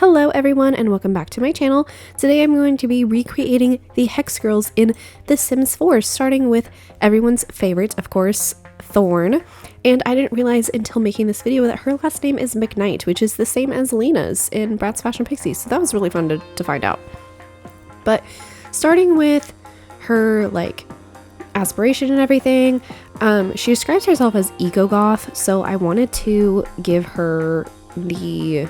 Hello everyone and welcome back to my channel. Today I'm going to be recreating the Hex Girls in The Sims 4, starting with everyone's favorite, of course, Thorn. And I didn't realize until making this video that her last name is McKnight, which is the same as Lena's in Bratz Fashion Pixies, so that was really fun to find out. But starting with her, like, aspiration and everything, she describes herself as eco-goth, so I wanted to give her the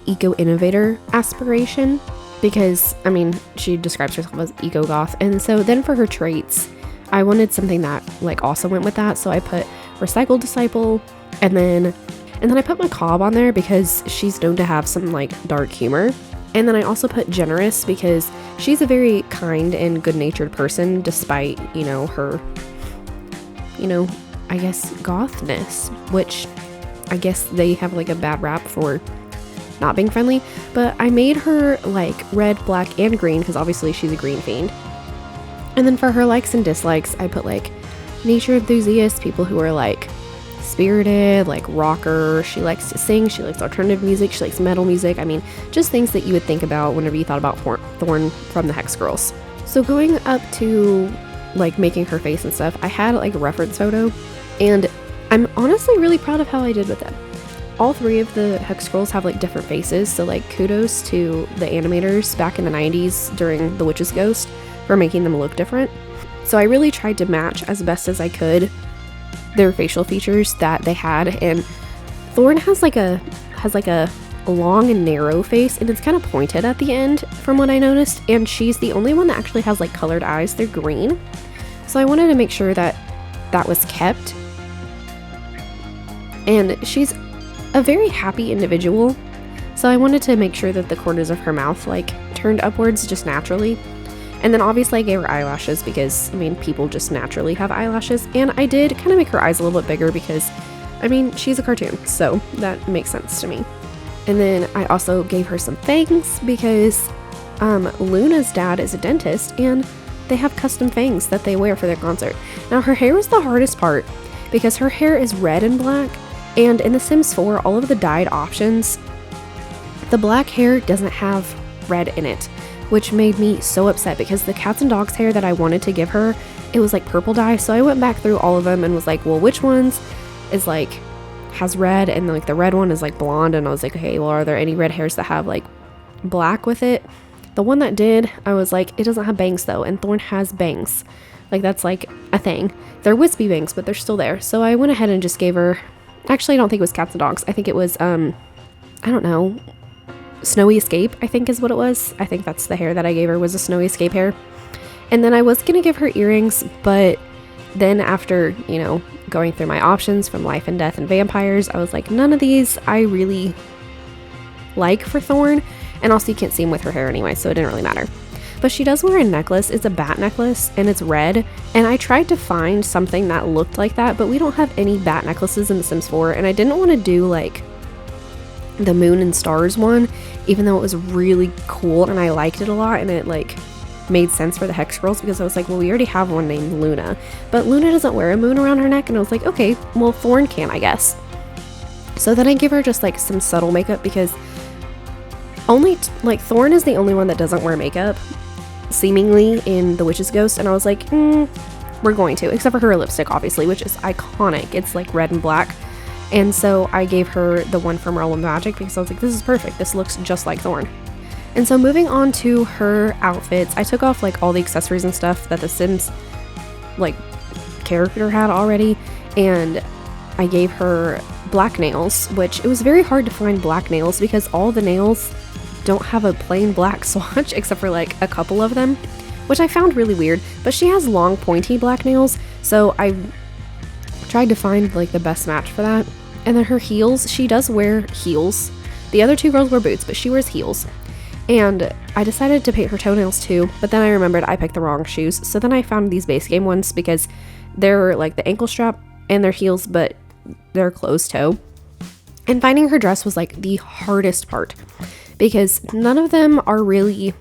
eco-innovator aspiration because, I mean, she describes herself as eco-goth. And so then for her traits, I wanted something that like also went with that. So I put recycled disciple, and then I put macabre on there because she's known to have some like dark humor. And then I also put generous because she's a very kind and good-natured person despite, her, I guess gothness, which I guess they have like a bad rap for not being friendly. But I made her like red, black, and green because obviously she's a green fiend. And then for her likes and dislikes, I put like nature enthusiasts, people who are like spirited, like rocker. She likes to sing, she likes alternative music, she likes metal music. I mean, just things that you would think about whenever you thought about Thorn from the Hex Girls. So going up to like making her face and stuff, I had like a reference photo, and I'm honestly really proud of how I did with them. All three of the Hex Girls have like different faces, so like kudos to the animators back in the 90s during The Witch's Ghost for making them look different. So I really tried to match as best as I could their facial features that they had, and Thorn has like a long and narrow face, and it's kind of pointed at the end from what I noticed, and she's the only one that actually has like colored eyes. They're green. So I wanted to make sure that that was kept. And she's a very happy individual, so I wanted to make sure that the corners of her mouth like turned upwards just naturally. And then obviously I gave her eyelashes because, I mean, people just naturally have eyelashes, and I did kind of make her eyes a little bit bigger because, I mean, she's a cartoon, so that makes sense to me. And then I also gave her some fangs because Luna's dad is a dentist, and they have custom fangs that they wear for their concert. Now her hair was the hardest part because her hair is red and black. And in The Sims 4, all of the dyed options, the black hair doesn't have red in it, which made me so upset because the cats and dogs hair that I wanted to give her, it was like purple dye. So I went back through all of them and was like, well, which ones is like has red, and like the red one is like blonde, and I was like, okay, well, are there any red hairs that have like black with it? The one that did, I was like, it doesn't have bangs though, and Thorn has bangs. Like that's like a thing. They're wispy bangs, but they're still there. So I went ahead and just gave her, actually, I don't think it was cats and dogs. I think it was, I don't know, Snowy Escape, I think is what it was. I think that's the hair that I gave her, was a Snowy Escape hair. And then I was going to give her earrings, but then after, going through my options from life and death and vampires, I was like, none of these I really like for Thorn. And also you can't see them with her hair anyway, so it didn't really matter. But she does wear a necklace. It's a bat necklace, and it's red. And I tried to find something that looked like that, but we don't have any bat necklaces in The Sims 4. And I didn't want to do like the moon and stars one, even though it was really cool and I liked it a lot, and it like made sense for the Hex Girls because I was like, well, we already have one named Luna, but Luna doesn't wear a moon around her neck. And I was like, okay, well, Thorn can, I guess. So then I give her just like some subtle makeup because Thorn is the only one that doesn't wear makeup seemingly in The Witch's Ghost, and I was like, we're going to, except for her lipstick obviously, which is iconic. It's like red and black. And so I gave her the one from Realm of Magic because I was like, this is perfect, this looks just like Thorn. And so moving on to her outfits, I took off like all the accessories and stuff that the Sims like character had already, and I gave her black nails, which it was very hard to find black nails because all the nails don't have a plain black swatch except for like a couple of them, which I found really weird. But she has long pointy black nails, so I tried to find like the best match for that. And then her heels, she does wear heels. The other two girls wear boots, but she wears heels. And I decided to paint her toenails too, but then I remembered I picked the wrong shoes. So then I found these base game ones because they're like the ankle strap and they're heels, but they're closed toe. And finding her dress was like the hardest part because none of them are really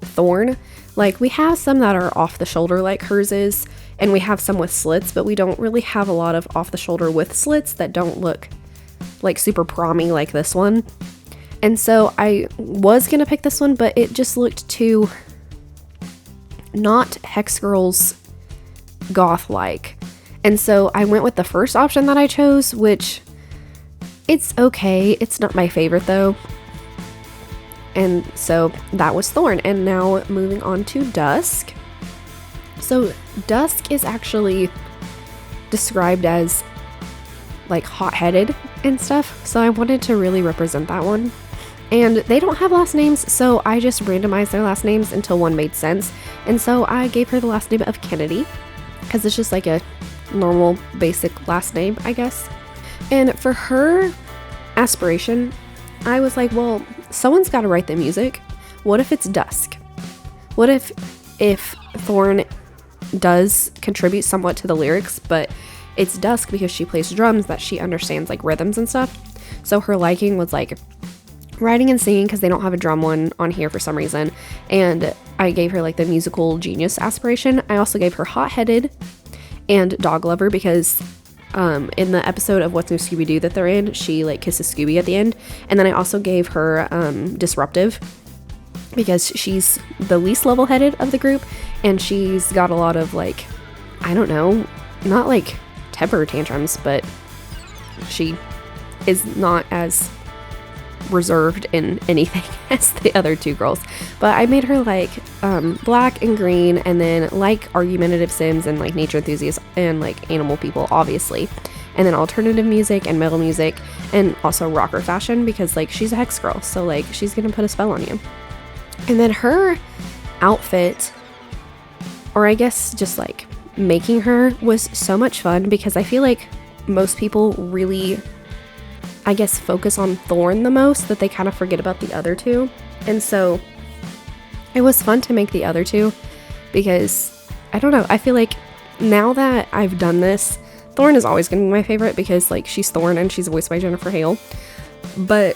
Thorn. Like we have some that are off the shoulder like hers is, and we have some with slits, but we don't really have a lot of off the shoulder with slits that don't look like super promy like this one. And so I was gonna pick this one, but it just looked too not Hex Girls goth-like. And so I went with the first option that I chose, which it's okay. It's not my favorite though. And so that was Thorn. And now moving on to Dusk. So Dusk is actually described as like hot-headed and stuff. So I wanted to really represent that one. And they don't have last names, so I just randomized their last names until one made sense. And so I gave her the last name of Kennedy, because it's just like a normal basic last name, I guess. And for her aspiration, I was like, well, someone's got to write the music. What if it's Dusk? What if Thorn does contribute somewhat to the lyrics, but it's Dusk because she plays drums, that she understands like rhythms and stuff. So her liking was like writing and singing, because they don't have a drum one on here for some reason. And I gave her like the musical genius aspiration. I also gave her hot-headed and dog lover, because in the episode of What's New Scooby-Doo that they're in, she like kisses Scooby at the end. And then I also gave her disruptive, because she's the least level-headed of the group, and she's got a lot of like, I don't know, not like temper tantrums, but she is not as reserved in anything as the other two girls. But I made her like black and green, and then like argumentative Sims and like nature enthusiasts and like animal people, obviously, and then alternative music and metal music, and also rocker fashion, because like she's a Hex girl, so like she's gonna put a spell on you. And then her outfit, or I guess just like making her, was so much fun, because I feel like most people really, I guess, focus on Thorn the most, that they kind of forget about the other two. And so it was fun to make the other two, because I don't know, I feel like now that I've done this, Thorn is always going to be my favorite, because like she's Thorn and she's voiced by Jennifer Hale. But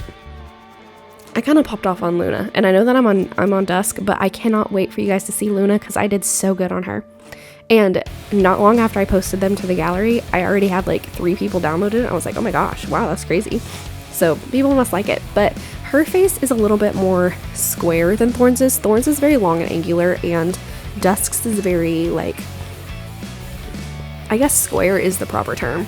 I kind of popped off on Luna, and I know that I'm on Dusk, but I cannot wait for you guys to see Luna, because I did so good on her. And not long after I posted them to the gallery, I already had like 3 people download it. I was like, oh my gosh, wow, that's crazy. So people must like it. But her face is a little bit more square than Thorn's is. Thorn's is very long and angular, and Dusk's is very like, I guess square is the proper term.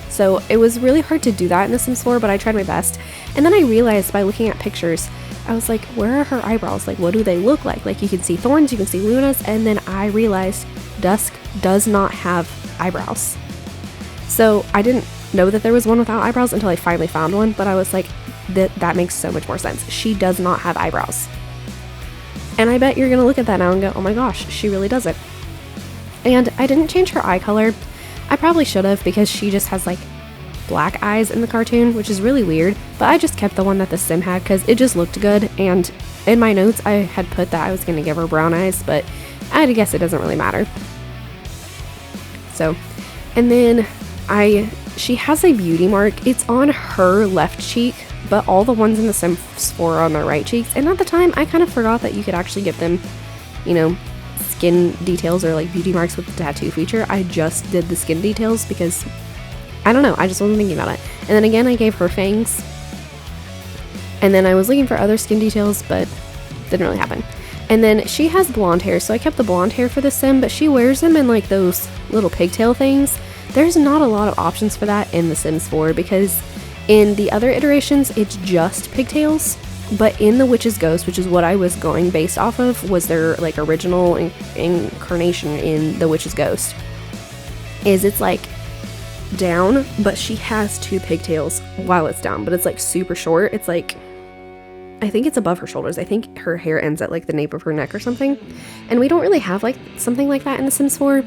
So it was really hard to do that in The Sims 4, but I tried my best. And then I realized by looking at pictures, I was like, where are her eyebrows? Like, what do they look like? Like, you can see Thorn's, you can see Luna's, and then I realized Dusk does not have eyebrows. So I didn't know that there was one without eyebrows until I finally found one, but I was like, that makes so much more sense. She does not have eyebrows. And I bet you're gonna look at that now and go, oh my gosh, she really doesn't. And I didn't change her eye color. I probably should have, because she just has like black eyes in the cartoon, which is really weird, but I just kept the one that the sim had because it just looked good. And in my notes I had put that I was gonna give her brown eyes, but I guess it doesn't really matter. So, and then she has a beauty mark. It's on her left cheek, but all the ones in the Sims 4 are on their right cheeks. And at the time I kind of forgot that you could actually give them, you know, skin details or like beauty marks with the tattoo feature. I just did the skin details because I don't know, I just wasn't thinking about it. And then again, I gave her fangs, and then I was looking for other skin details, but didn't really happen. And then she has blonde hair, so I kept the blonde hair for the sim, but she wears them in like those little pigtail things. There's not a lot of options for that in The Sims 4, because in the other iterations it's just pigtails, but in The Witch's Ghost, which is what I was going based off of, was their like original incarnation in The Witch's Ghost, is it's like down, but she has 2 pigtails while it's down, but it's like super short. It's like, I think it's above her shoulders. I think her hair ends at like the nape of her neck or something, and we don't really have like something like that in The Sims 4.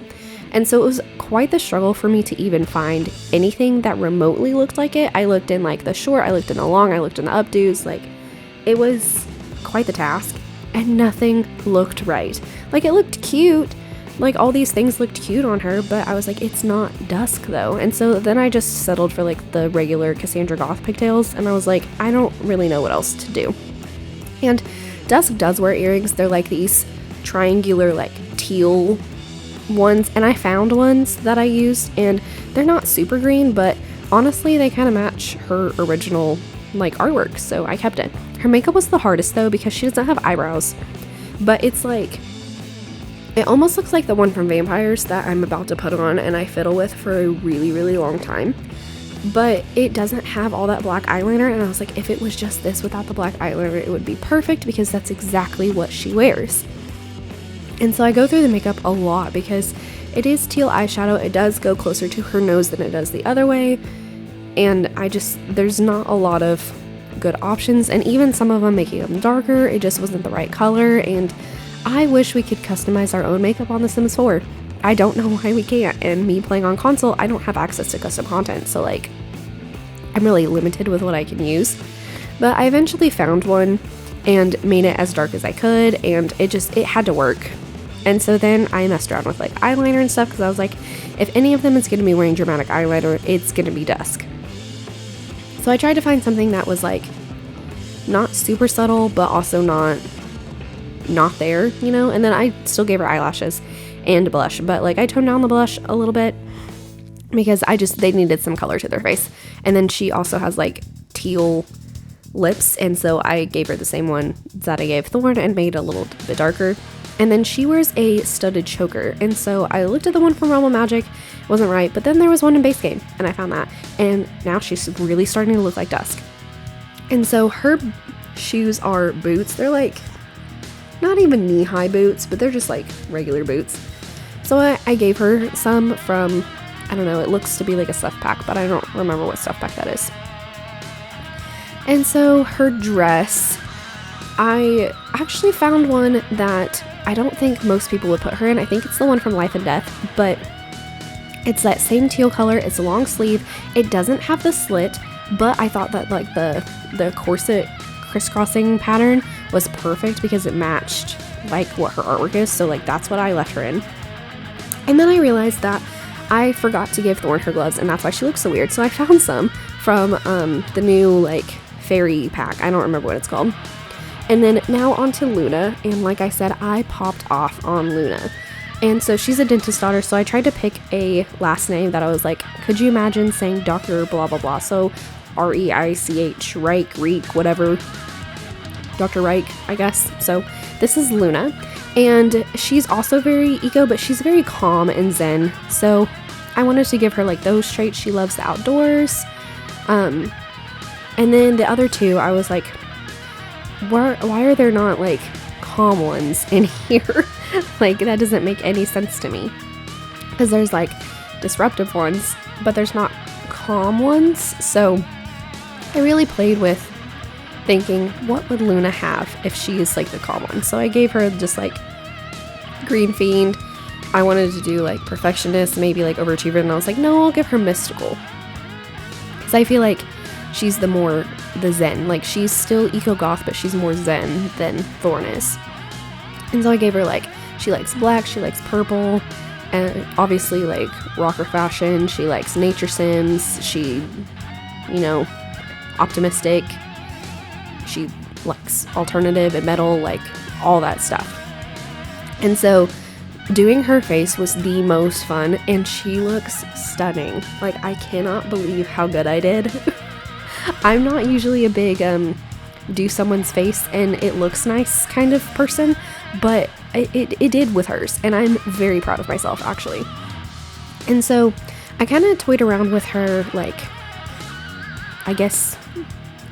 And so it was quite the struggle for me to even find anything that remotely looked like it. I looked in like the short, I looked in the long, I looked in the updos, like it was quite the task, and nothing looked right. Like it looked cute, like all these things looked cute on her, but I was like, it's not Dusk though. And so then I just settled for like the regular Cassandra Goth pigtails, and I was like, I don't really know what else to do. And Dusk does wear earrings. They're like these triangular like teal ones, and I found ones that I used, and they're not super green, but honestly they kind of match her original like artwork, so I kept it. Her makeup was the hardest though because she doesn't have eyebrows, but it's like, it almost looks like the one from Vampires that I'm about to put on and I fiddle with for a really, really long time. But it doesn't have all that black eyeliner, and I was like, if it was just this without the black eyeliner, it would be perfect because that's exactly what she wears. And so I go through the makeup a lot because it is teal eyeshadow. It does go closer to her nose than it does the other way. And there's not a lot of good options, and even some of them making them darker, it just wasn't the right color. And I wish we could customize our own makeup on The Sims 4. I don't know why we can't, and me playing on console, I don't have access to custom content, so like, I'm really limited with what I can use. But I eventually found one and made it as dark as I could, and it had to work. And so then I messed around with like eyeliner and stuff, because I was like, if any of them is going to be wearing dramatic eyeliner, it's going to be dusk. So I tried to find something that was like not super subtle, but also not there, you know. And then I still gave her eyelashes and blush, but like I toned down the blush a little bit because they needed some color to their face. And then she also has like teal lips, and so I gave her the same one that I gave Thorn and made it a little bit darker. And then she wears a studded choker, and so I looked at the one from Realm of Magic, it wasn't right, but then there was one in base game and I found that, and now she's really starting to look like Dusk. And so her shoes are boots. They're like not even knee-high boots, but they're just like regular boots. So I gave her some from, I don't know, it looks to be like a stuff pack, but I don't remember what stuff pack that is. And so her dress, I actually found one that I don't think most people would put her in. I think it's the one from Life and Death, but it's that same teal color. It's a long sleeve. It doesn't have the slit, but I thought that like the corset crisscrossing pattern was perfect because it matched like what her artwork is. So like that's what I left her in. And then I realized that I forgot to give Thorn her gloves, and that's why she looks so weird. So I found some from the new like fairy pack. I don't remember what it's called. And then now onto Luna, and like I said, I popped off on Luna. And so she's a dentist daughter, so I tried to pick a last name that I was like, could you imagine saying Dr. blah blah blah? So R-E-I-C-H, Reich, whatever. Dr. Reich, I guess. So this is Luna. And she's also very eco, but she's very calm and zen. So I wanted to give her like those traits. She loves the outdoors. And then the other two, I was like, why are there not like calm ones in here? Like that doesn't make any sense to me. Because there's like disruptive ones, but there's not calm ones. So I really played with thinking, what would Luna have if she is like the calm one? So I gave her just like Green Fiend. I wanted to do like Perfectionist, maybe like Overachiever, and I was like, no, I'll give her Mystical. Because I feel like she's the zen. Like she's still eco-goth, but she's more zen than Thorn is. And so I gave her like, she likes black, she likes purple, and obviously like rocker fashion. She likes nature sims. She, you know, optimistic. She likes alternative and metal, like all that stuff. And so doing her face was the most fun, and she looks stunning. Like I cannot believe how good I did. I'm not usually a big do someone's face and it looks nice kind of person, but it did with hers, and I'm very proud of myself actually. And so I kind of toyed around with her like, I guess,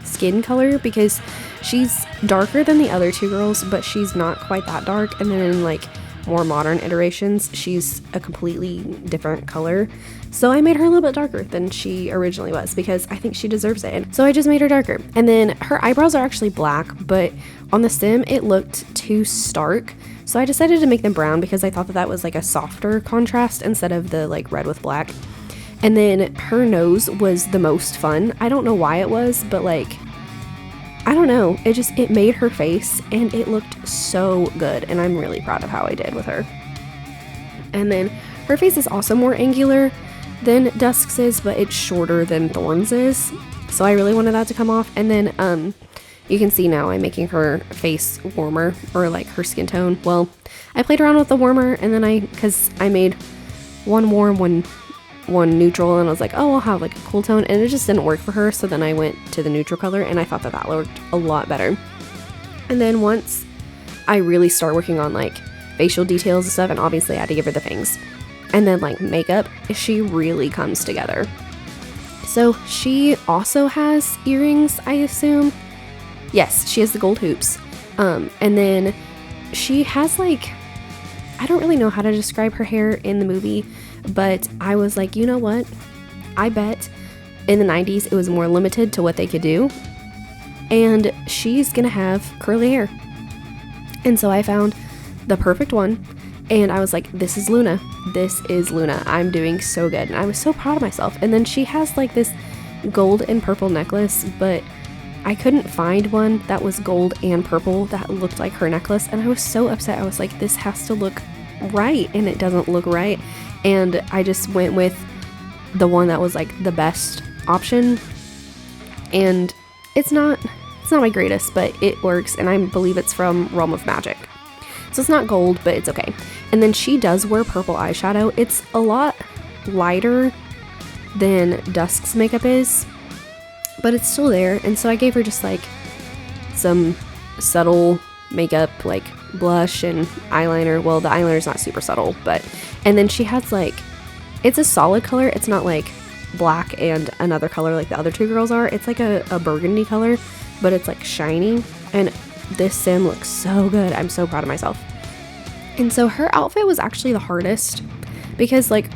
skin color, because she's darker than the other two girls, but she's not quite that dark. And then in like more modern iterations, she's a completely different color. So I made her a little bit darker than she originally was because I think she deserves it. And so I just made her darker. And then her eyebrows are actually black, but on the sim it looked too stark. So I decided to make them brown because I thought that was like a softer contrast instead of the like red with black. And then her nose was the most fun. I don't know why it was, but like, I don't know. It made her face and it looked so good. And I'm really proud of how I did with her. And then her face is also more angular than Dusk's is, but it's shorter than Thorn's is. So I really wanted that to come off. And then you can see now I'm making her face warmer, or like her skin tone. Well, I played around with the warmer, and then because I made one warm, one one neutral, and I was like, oh, I'll have like a cool tone, and it just didn't work for her. So then I went to the neutral color, and I thought that looked a lot better. And then once I really start working on like facial details and stuff, and obviously I had to give her the things, and then like makeup, she really comes together. So she also has earrings, I assume. Yes, she has the gold hoops. And then she has like, I don't really know how to describe her hair in the movie, but I was like, you know what? I bet in the 90s it was more limited to what they could do, and she's gonna have curly hair. And so I found the perfect one, and I was like, this is Luna. This is Luna. I'm doing so good. And I was so proud of myself. And then she has like this gold and purple necklace, but I couldn't find one that was gold and purple that looked like her necklace, and I was so upset. I was like, this has to look right, and it doesn't look right. And I just went with the one that was like the best option, and it's not my greatest, but it works, and I believe it's from Realm of Magic. So it's not gold, but it's okay. And then she does wear purple eyeshadow. It's a lot lighter than Dusk's makeup is, but it's still there. And so I gave her just like some subtle makeup, like blush and eyeliner. Well, the eyeliner's not super subtle, but, and then she has like, it's a solid color. It's not like black and another color like the other two girls are. It's like a burgundy color, but it's like shiny, and this sim looks so good. I'm so proud of myself. And so her outfit was actually the hardest, because like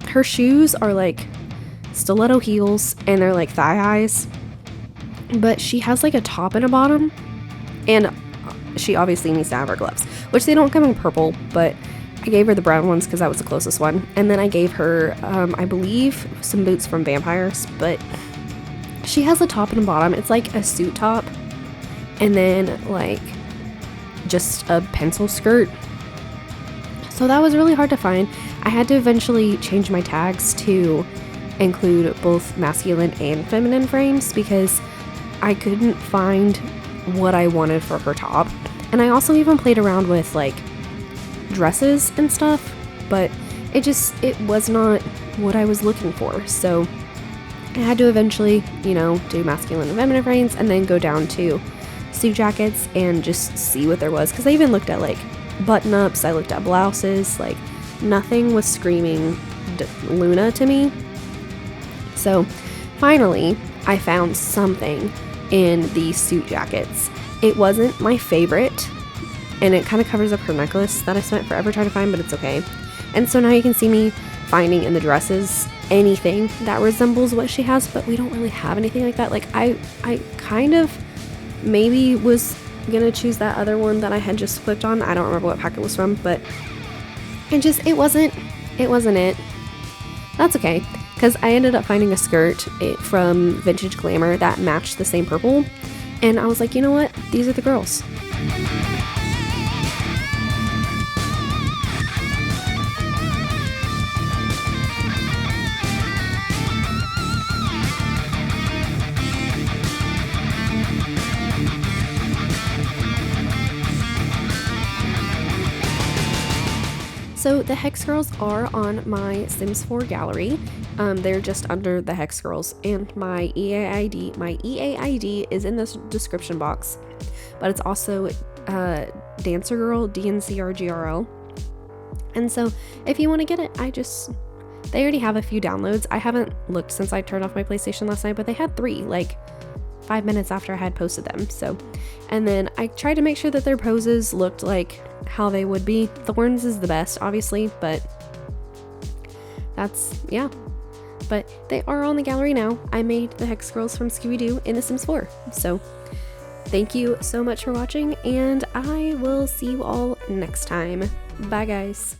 her shoes are like stiletto heels and they're like thigh highs, but she has like a top and a bottom, and she obviously needs to have her gloves, which they don't come in purple, but I gave her the brown ones because that was the closest one. And then I gave her I believe some boots from Vampires, but she has a top and a bottom. It's like a suit top, and then like just a pencil skirt. So that was really hard to find. I had to eventually change my tags to include both masculine and feminine frames because I couldn't find what I wanted for her top. And I also even played around with like dresses and stuff, but it was not what I was looking for. So I had to eventually, do masculine and feminine frames, and then go down to suit jackets and just see what there was. Because I even looked at like button ups, I looked at blouses, like nothing was screaming Luna to me. So finally I found something in these suit jackets. It wasn't my favorite, and it kind of covers up her necklace that I spent forever trying to find, but it's okay. And so now you can see me finding in the dresses anything that resembles what she has, but we don't really have anything like that. Like I kind of maybe was gonna choose that other one that I had just clicked on. I don't remember what pack it was from, but it wasn't it. That's okay, because I ended up finding a skirt from Vintage Glamour that matched the same purple, and I was like, you know what? These are the girls. So the Hex Girls are on my Sims 4 gallery. They're just under the Hex Girls, and my EAID is in this description box, but it's also Dancer Girl, DNCRGRL. And so if you want to get it, they already have a few downloads. I haven't looked since I turned off my PlayStation last night, but they had 3 like 5 minutes after I had posted them. So, and then I tried to make sure that their poses looked like how they would be. Thorns is the best, obviously, but but they are on the gallery now. I made the Hex Girls from Scooby-Doo in The Sims 4. So thank you so much for watching, and I will see you all next time. Bye guys.